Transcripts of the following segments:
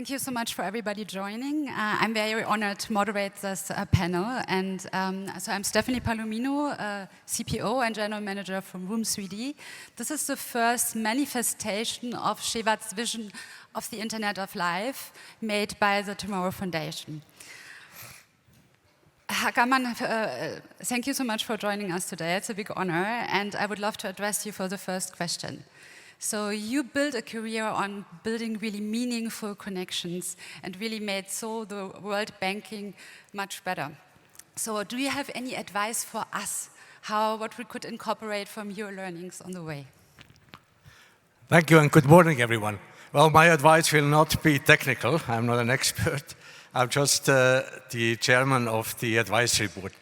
thank you so much for everybody joining. I'm very honored to moderate this panel. And so I'm Stephanie Palomino, CPO and General Manager from Room 3D. This is the first manifestation of Cevat's vision of the Internet of Life made by the TMRW Foundation. Ackermann, thank you so much for joining us today. It's a big honor. And I would love to address you for the first question. So you built a career on building really meaningful connections and really made so the world banking much better. So do you have any advice for us, what we could incorporate from your learnings on the way? Thank you and good morning, everyone. Well, my advice will not be technical. I'm not an expert. I'm just the chairman of the advisory board.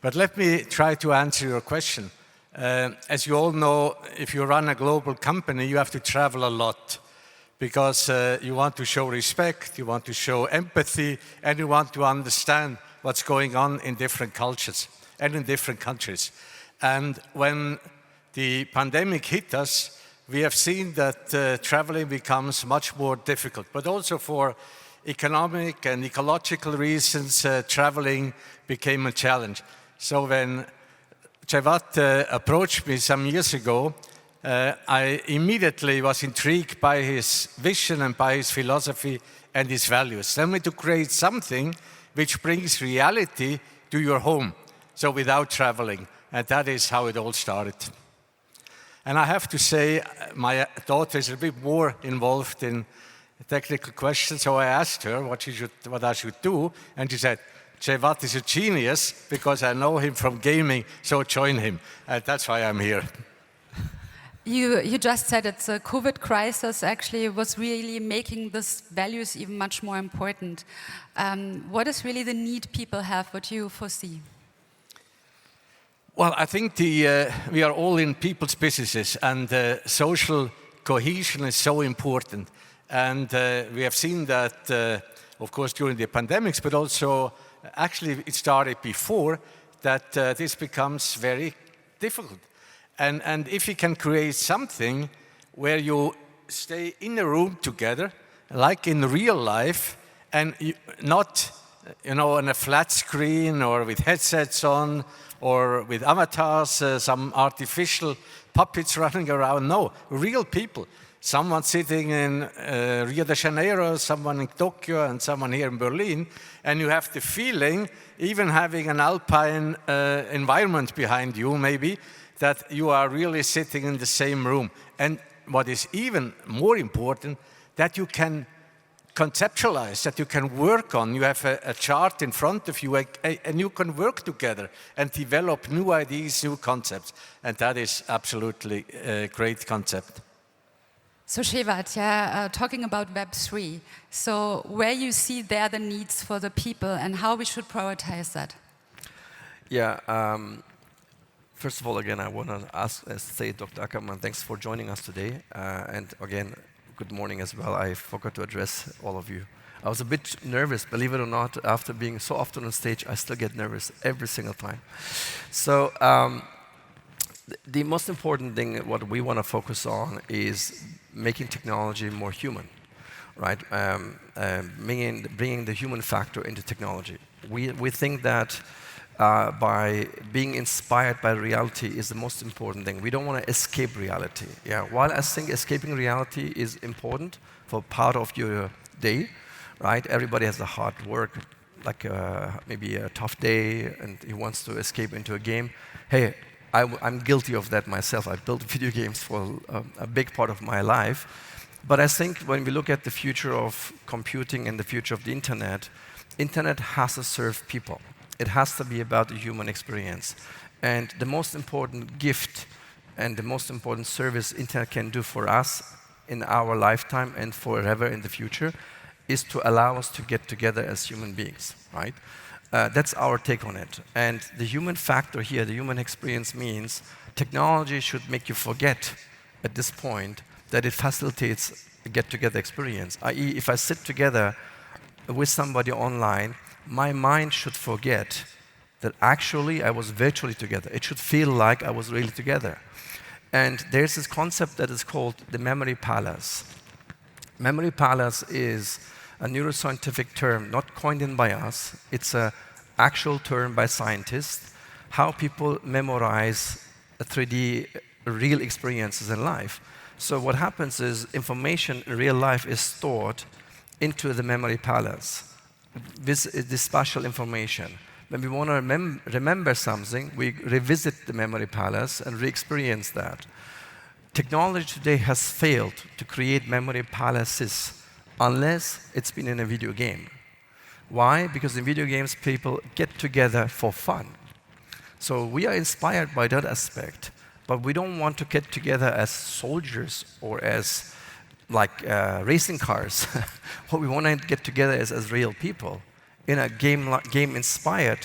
But let me try to answer your question. As you all know, if you run a global company, you have to travel a lot because you want to show respect, you want to show empathy, and you want to understand what's going on in different cultures and in different countries. And when the pandemic hit us, we have seen that traveling becomes much more difficult, but also for economic and ecological reasons, traveling became a challenge. So when Cevat approached me some years ago, I immediately was intrigued by his vision and by his philosophy and his values. Namely, to create something which brings reality to your home, so without traveling. And that is how it all started. And I have to say, my daughter is a bit more involved in technical questions, so I asked her what I should do, and she said, Cevat is a genius because I know him from gaming, so join him. That's why I'm here. You just said it, the COVID crisis actually was really making these values even much more important. What is really the need people have? What do you foresee? Well, I think we are all in people's businesses, and social cohesion is so important. And we have seen that, of course, during the pandemics, but also actually, it started before that this becomes very difficult. And if you can create something where you stay in a room together, like in real life, and not on a flat screen or with headsets on or with avatars, some artificial puppets running around. No, real people. Someone sitting in Rio de Janeiro, someone in Tokyo, and someone here in Berlin, and you have the feeling, even having an alpine environment behind you, maybe, that you are really sitting in the same room. And what is even more important, that you can conceptualize, that you can work on. You have a chart in front of you, and you can work together and develop new ideas, new concepts. And that is absolutely a great concept. So Cevat, talking about Web3, so where you see there the needs for the people and how we should prioritize that? Yeah, first of all, again, I want to say, Dr. Ackermann, thanks for joining us today. And again, good morning as well. I forgot to address all of you. I was a bit nervous, believe it or not, after being so often on stage, I still get nervous every single time. So the most important thing, what we want to focus on is making technology more human, right? Bringing the human factor into technology. We think that by being inspired by reality is the most important thing. We don't want to escape reality. Yeah. While I think escaping reality is important for part of your day, right? Everybody has a hard work, like maybe a tough day, and he wants to escape into a game. Hey, I'm guilty of that myself. I built video games for a big part of my life. But I think when we look at the future of computing and the future of the internet has to serve people. It has to be about the human experience. And the most important gift and the most important service internet can do for us in our lifetime and forever in the future is to allow us to get together as human beings, right? That's our take on it. And the human factor here, the human experience means technology should make you forget at this point that it facilitates a get-together experience. i.e., if I sit together with somebody online, my mind should forget that actually I was virtually together. It should feel like I was really together. And there's this concept that is called the memory palace. Memory palace is a neuroscientific term, not coined in by us. It's an actual term by scientists, how people memorize 3D real experiences in life. So what happens is information in real life is stored into the memory palace. This spatial information. When we want to remember something, we revisit the memory palace and re-experience that. Technology today has failed to create memory palaces unless it's been in a video game. Why? Because in video games, people get together for fun. So we are inspired by that aspect, but we don't want to get together as soldiers or as racing cars. What we want to get together is as real people in a game-inspired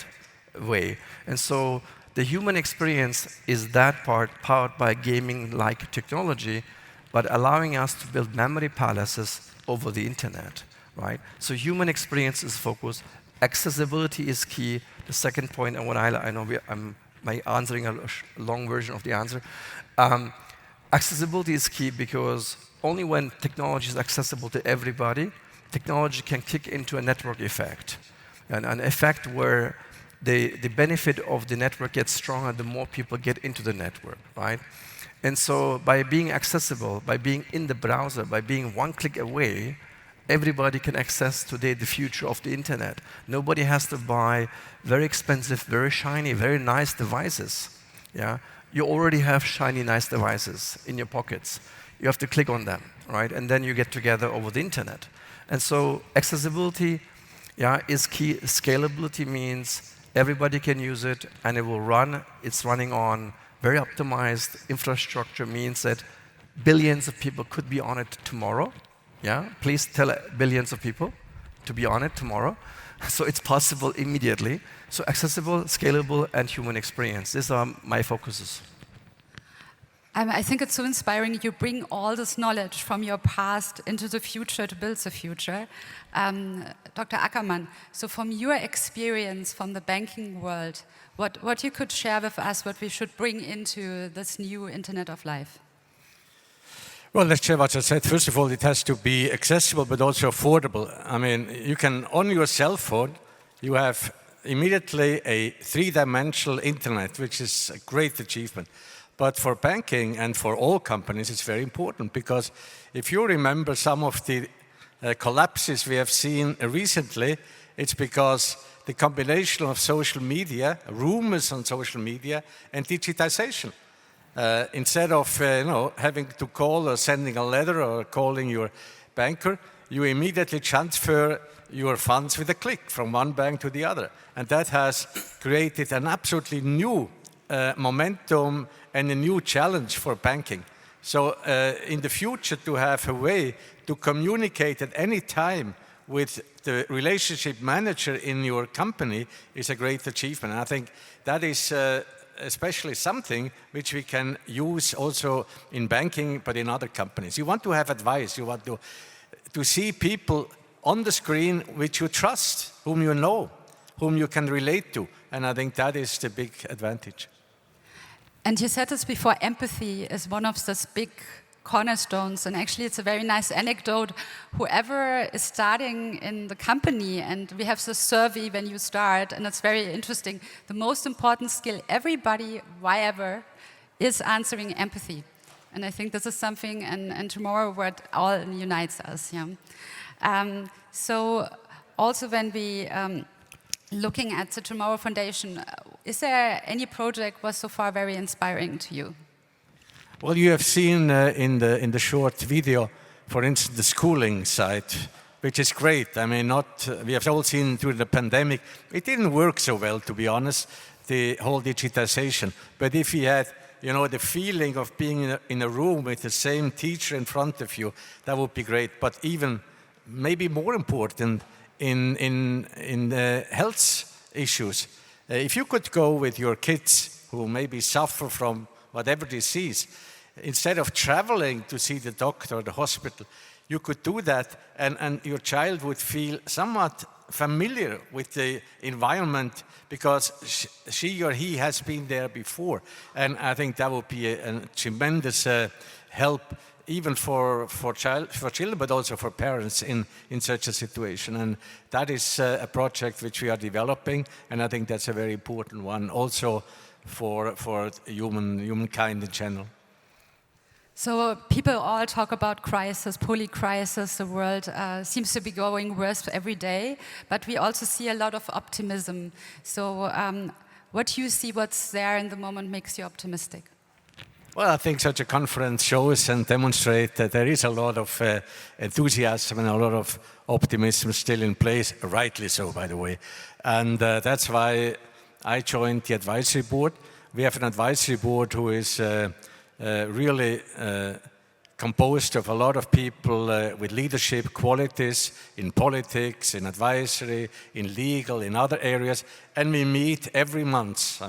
way. And so the human experience is that part powered by gaming-like technology, but allowing us to build memory palaces over the internet, right? So human experience is focused. Accessibility is key. The second point, and what I know I'm answering a long version of the answer. Accessibility is key because only when technology is accessible to everybody, technology can kick into a network effect. And an effect where the benefit of the network gets stronger the more people get into the network, right? And so by being accessible, by being in the browser, by being one click away, everybody can access today the future of the internet. Nobody has to buy very expensive, very shiny, very nice devices. Yeah? You already have shiny, nice devices in your pockets. You have to click on them, right? And then you get together over the internet. And so accessibility is key. Scalability means everybody can use it and it will run. It's running on very optimized infrastructure, means that billions of people could be on it tomorrow. Yeah, please tell billions of people to be on it tomorrow. So it's possible immediately. So accessible, scalable, and human experience. These are my focuses. I think it's so inspiring. You bring all this knowledge from your past into the future to build the future. Dr. Ackermann, so from your experience from the banking world, what you could share with us, what we should bring into this new Internet of Life? Well, as Cevat just said, first of all, it has to be accessible but also affordable. I mean, you can, on your cell phone, you have immediately a three-dimensional internet, which is a great achievement. But for banking and for all companies, it's very important because if you remember some of the collapses we have seen recently, it's because the combination of social media, rumors on social media, and digitization. Instead of having to call or sending a letter or calling your banker, you immediately transfer your funds with a click from one bank to the other. And that has created an absolutely new momentum and a new challenge for banking. So in the future, to have a way to communicate at any time with the relationship manager in your company is a great achievement. And I think that is especially something which we can use also in banking, but in other companies. You want to have advice. You want to see people on the screen which you trust, whom you know, whom you can relate to. And I think that is the big advantage. And you said this before, empathy is one of those big cornerstones, and actually it's a very nice anecdote. Whoever is starting in the company, and we have this survey when you start, and it's very interesting, the most important skill everybody, why ever, is answering empathy. And I think this is something, and tomorrow what all unites us. Yeah. So also when we looking at the Tomorrow Foundation, is there any project was so far very inspiring to you? Well, you have seen in the short video, for instance, the schooling side, which is great. I mean, we have all seen during the pandemic, it didn't work so well, to be honest, the whole digitization. But if you had, the feeling of being in a room with the same teacher in front of you, that would be great. But even maybe more important in the health issues, if you could go with your kids who maybe suffer from whatever disease, instead of traveling to see the doctor or the hospital, you could do that and your child would feel somewhat familiar with the environment because she or he has been there before. And I think that would be a tremendous help even for children, but also for parents in such a situation. And that is a project which we are developing, and I think that's a very important one also for humankind in general. So people all talk about crisis, poly-crisis. The world seems to be going worse every day, but we also see a lot of optimism. So what do you see, what's there in the moment makes you optimistic? Well, I think such a conference shows and demonstrates that there is a lot of enthusiasm and a lot of optimism still in place, rightly so, by the way. And that's why I joined the advisory board. We have an advisory board who is really composed of a lot of people with leadership qualities in politics, in advisory, in legal, in other areas. And we meet every month,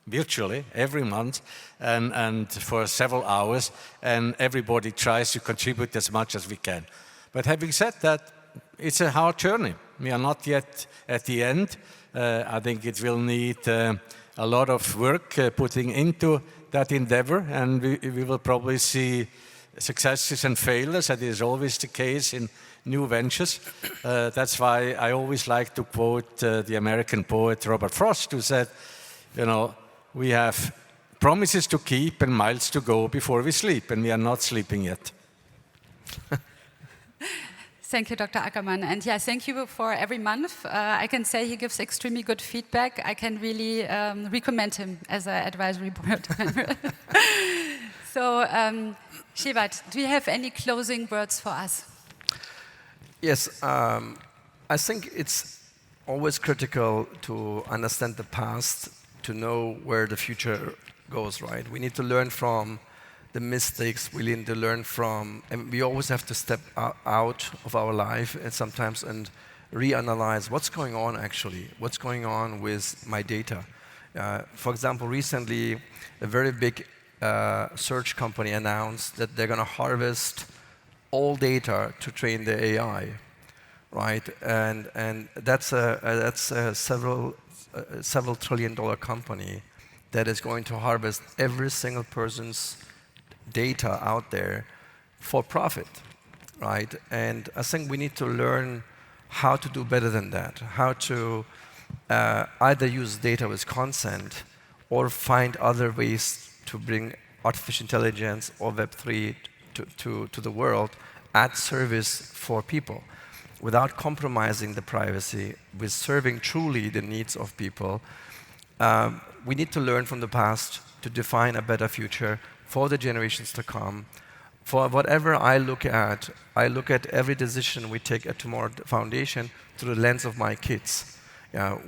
virtually every month, and for several hours, and everybody tries to contribute as much as we can. But having said that, it's a hard journey. We are not yet at the end. I think it will need a lot of work putting into that endeavor, and we will probably see successes and failures. That is always the case in new ventures. That's why I always like to quote the American poet Robert Frost, who said, we have promises to keep and miles to go before we sleep, and we are not sleeping yet. Thank you, Dr. Ackermann. And yeah, thank you for every month. I can say he gives extremely good feedback. I can really recommend him as an advisory board member. So, Cevat, do you have any closing words for us? Yes, I think it's always critical to understand the past to know where the future goes, right? We need to learn from the mistakes, we need to learn from, and we always have to step out of our life and sometimes and reanalyze what's going on actually, what's going on with my data. For example, recently, a very big search company announced that they're going to harvest all data to train the AI, right? And that's a several trillion-dollar company that is going to harvest every single person's data out there for profit, right? And I think we need to learn how to do better than that, how to either use data with consent or find other ways to bring artificial intelligence or Web3 to the world at service for people without compromising the privacy, with serving truly the needs of people. We need to learn from the past to define a better future for the generations to come. For whatever I look at every decision we take at TMRW Foundation through the lens of my kids.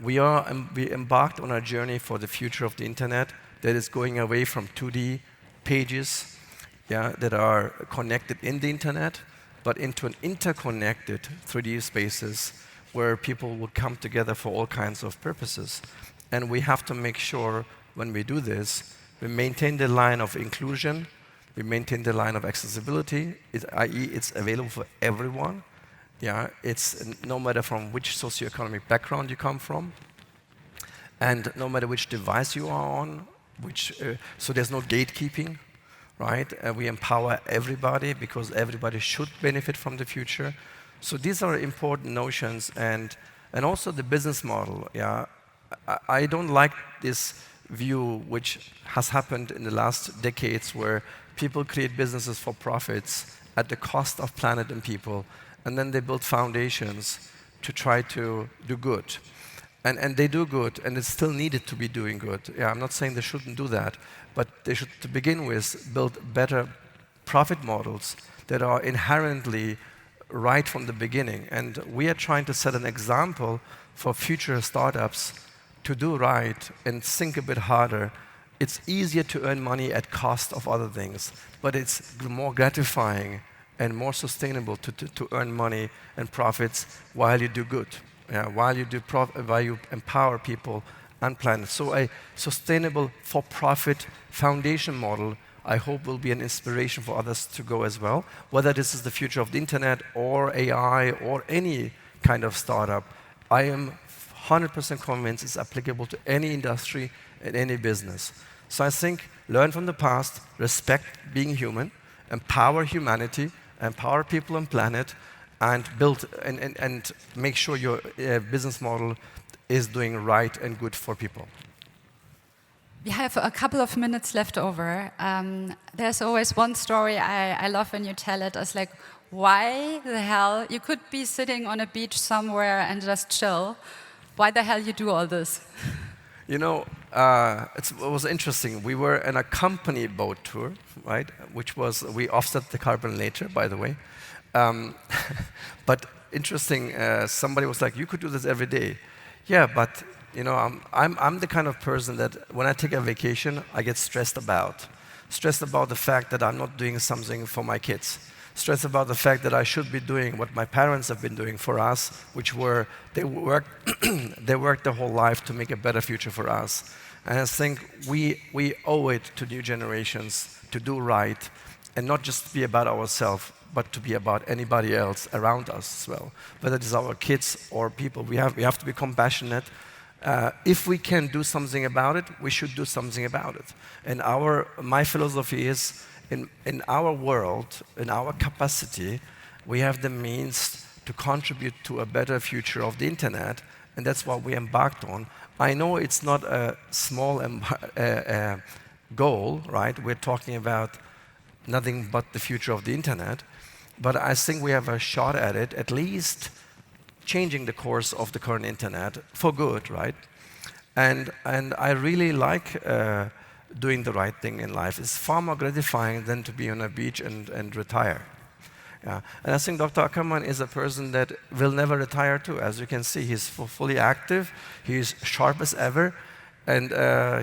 We embarked on a journey for the future of the internet that is going away from 2D pages that are connected in the internet, but into an interconnected 3D spaces where people will come together for all kinds of purposes. And we have to make sure when we do this, we maintain the line of inclusion, we maintain the line of accessibility, i.e. it's available for everyone. It's no matter from which socioeconomic background you come from, and no matter which device you are on, so there's no gatekeeping, right? We empower everybody because everybody should benefit from the future. So these are important notions, and also the business model. I don't like this view which has happened in the last decades where people create businesses for profits at the cost of planet and people, and then they build foundations to try to do good. And they do good, and it's still needed to be doing good. I'm not saying they shouldn't do that, but they should, to begin with, build better profit models that are inherently right from the beginning. And we are trying to set an example for future startups to do right and think a bit harder. It's easier to earn money at cost of other things, but it's more gratifying and more sustainable to earn money and profits while you do good, while you empower people and planet. So a sustainable for-profit foundation model, I hope, will be an inspiration for others to go as well. Whether this is the future of the internet or AI or any kind of startup, I am 100% convinced it's applicable to any industry and any business. So I think learn from the past, respect being human, empower humanity, empower people and planet, and build and make sure your business model is doing right and good for people. We have a couple of minutes left over. There's always one story I love when you tell it. It's like, why the hell, you could be sitting on a beach somewhere and just chill. Why the hell you do all this? You know, it was interesting. We were in a company boat tour, right? Which was, we offset the carbon later, by the way. But interesting, somebody was like, you could do this every day. Yeah, but you know, I'm the kind of person that when I take a vacation, I get stressed about the fact that I'm not doing something for my kids, stressed about the fact that I should be doing what my parents have been doing for us, which were, they worked their whole life to make a better future for us. And I think we owe it to new generations to do right and not just be about ourselves, but to be about anybody else around us as well. Whether it is our kids or people, we have to be compassionate. If we can do something about it, we should do something about it. And my philosophy is, in our world, in our capacity, we have the means to contribute to a better future of the internet, and that's what we embarked on. I know it's not a small goal, right? We're talking about nothing but the future of the internet, but I think we have a shot at it, at least changing the course of the current internet for good, right? And I really like doing the right thing in life. It's far more gratifying than to be on a beach and retire. Yeah. And I think Dr. Ackermann is a person that will never retire too. As you can see, he's fully active, he's sharp as ever, and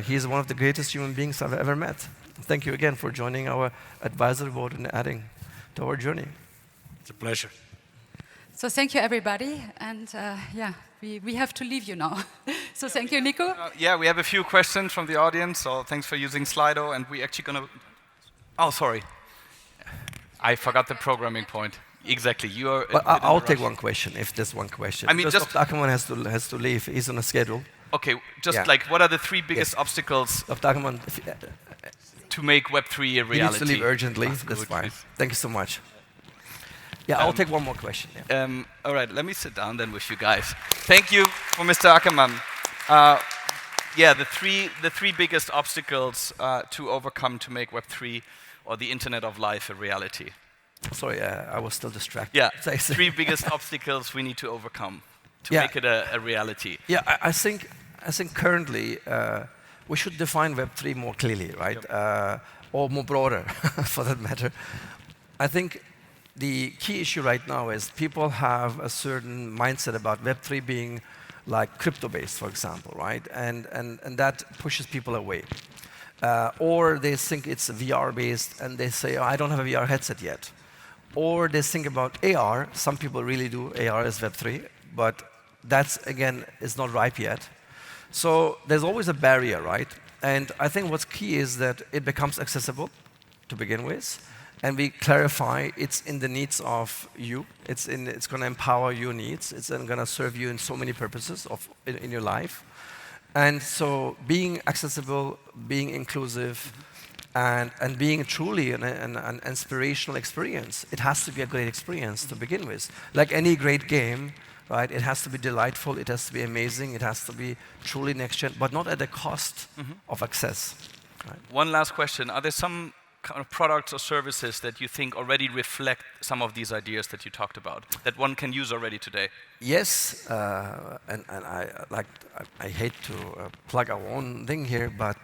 he's one of the greatest human beings I've ever met. Thank you again for joining our advisory board and adding to our journey. It's a pleasure. So thank you, everybody. And yeah, we have to leave you now. So thank you, Nico. Yeah, we have a few questions from the audience, so thanks for using Slido, and we're actually going to... Oh, sorry. I forgot the programming point. Exactly. You are. But I'll take one question, if there's one question. I mean, just Dr. Ackermann has to leave. He's on a schedule. Okay, just like, what are the three biggest obstacles Dr. Ackermann, to make Web3 a reality? He needs to leave urgently. That's fine. Thank you so much. Yeah, I'll take one more question. Yeah. All right, let me sit down then with you guys. Thank you for Mr. Ackermann. Yeah, the three biggest obstacles to overcome to make Web3 or the Internet of Life a reality. Sorry, I was still distracted. Yeah, three biggest obstacles we need to overcome to make it a reality. Yeah, I think currently we should define Web3 more clearly, right? Yep. Or more broader, for that matter. I think the key issue right now is people have a certain mindset about Web3 being like crypto-based, for example, right? And that pushes people away. Or they think it's VR-based and they say, oh, I don't have a VR headset yet. Or they think about AR. Some people really do AR as Web3, but that's, again, is not ripe yet. So there's always a barrier, right? And I think what's key is that it becomes accessible to begin with, and we clarify it's in the needs of you. It's going to empower your needs. It's going to serve you in so many purposes in your life. And so being accessible, being inclusive, and being truly an inspirational experience. It has to be a great experience to begin with. Like any great game, right? It has to be delightful, it has to be amazing, it has to be truly next gen, but not at the cost of access. Right? One last question. Are there some kind of products or services that you think already reflect some of these ideas that you talked about, that one can use already today? Yes, and I hate to plug our own thing here, but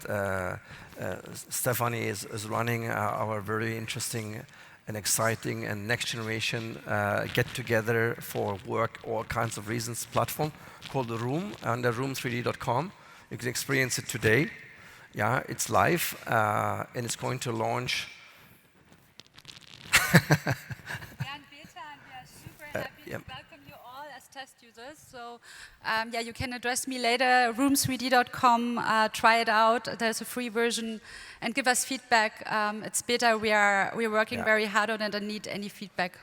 Stephanie is running our very interesting and exciting and next generation get-together for work, all kinds of reasons platform called The Room, under room3d.com. You can experience it today. Yeah, it's live, and it's going to launch. We are in beta, and we are super happy to welcome you all as test users. So, yeah, you can address me later. Room3d.com. Try it out. There's a free version, and give us feedback. It's beta. We're working very hard on it, and need any feedback.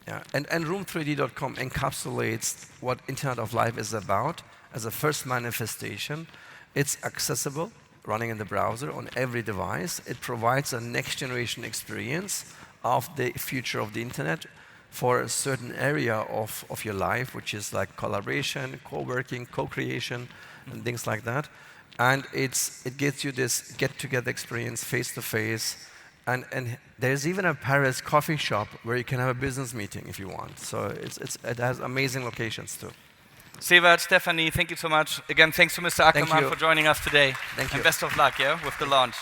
Yeah, and room3d.com encapsulates what Internet of Life is about as a first manifestation. It's accessible, running in the browser on every device. It provides a next generation experience of the future of the internet for a certain area of your life, which is like collaboration, co-working, co-creation, and things like that. And it gives you this get-together experience, face-to-face. And there's even a Paris coffee shop where you can have a business meeting if you want. So it has amazing locations too. Cevat, Stephanie, thank you so much. Again, thanks to Mr. Ackermann for joining us today. Thank you. And best of luck, yeah, with the launch.